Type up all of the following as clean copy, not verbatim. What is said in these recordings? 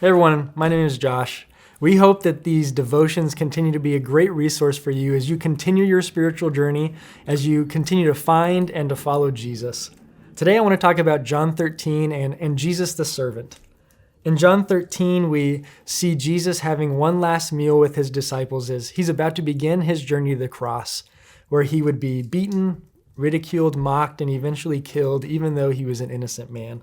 Hey everyone, my name is Josh. We hope that these devotions continue to be a great resource for you as you continue your spiritual journey, as you continue to find and to follow Jesus. Today I want to talk about John 13 and Jesus the servant. In John 13, we see Jesus having one last meal with his disciples as he's about to begin his journey to the cross, where he would be beaten, ridiculed, mocked, and eventually killed, even though he was an innocent man.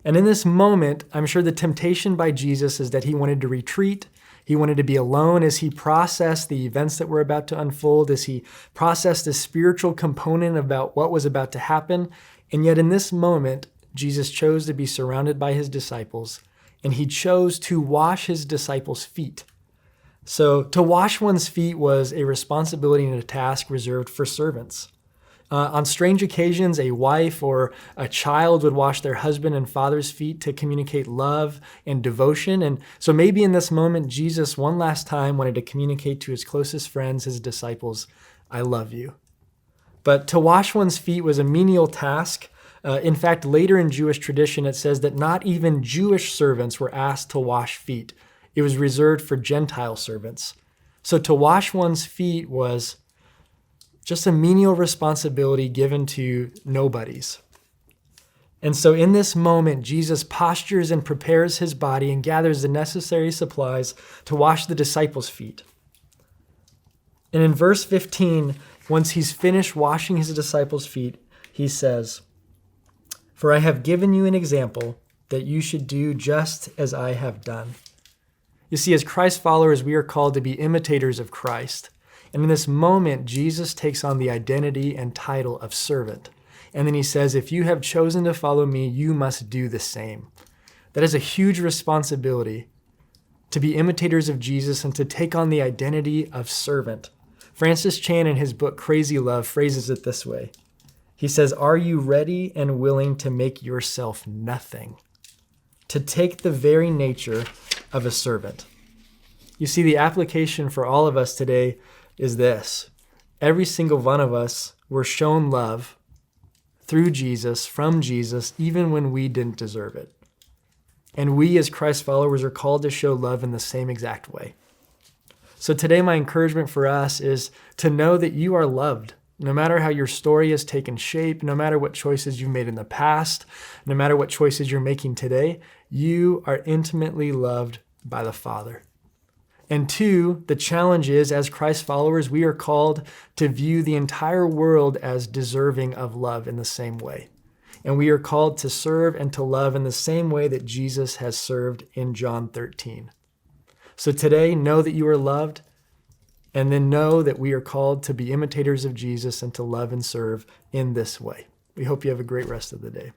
And in this moment, I'm sure the temptation by Jesus is that he wanted to retreat. He wanted to be alone as he processed the events that were about to unfold, as he processed the spiritual component about what was about to happen. And yet in this moment, Jesus chose to be surrounded by his disciples, and he chose to wash his disciples' feet. So to wash one's feet was a responsibility and a task reserved for servants. On strange occasions, a wife or a child would wash their husband and father's feet to communicate love and devotion. And so maybe in this moment, Jesus one last time wanted to communicate to his closest friends, his disciples, I love you. But to wash one's feet was a menial task. In fact, later in Jewish tradition, it says that not even Jewish servants were asked to wash feet. It was reserved for Gentile servants. So to wash one's feet was just a menial responsibility given to nobodies. And so in this moment, Jesus postures and prepares his body and gathers the necessary supplies to wash the disciples' feet. And in verse 15, once he's finished washing his disciples' feet, he says, "For I have given you an example that you should do just as I have done." You see, as Christ followers, we are called to be imitators of Christ. And in this moment, Jesus takes on the identity and title of servant. And then he says, if you have chosen to follow me, you must do the same. That is a huge responsibility to be imitators of Jesus and to take on the identity of servant. Francis Chan, in his book, Crazy Love, phrases it this way. He says, are you ready and willing to make yourself nothing? To take the very nature of a servant. You see, the application for all of us today is this. Every single one of us were shown love through Jesus, from Jesus, even when we didn't deserve it. And we as Christ followers are called to show love in the same exact way. So today my encouragement for us is to know that you are loved. No matter how your story has taken shape, no matter what choices you've made in the past, no matter what choices you're making today, you are intimately loved by the Father. And two, the challenge is, as Christ followers, we are called to view the entire world as deserving of love in the same way. And we are called to serve and to love in the same way that Jesus has served in John 13. So today, know that you are loved, and then know that we are called to be imitators of Jesus and to love and serve in this way. We hope you have a great rest of the day.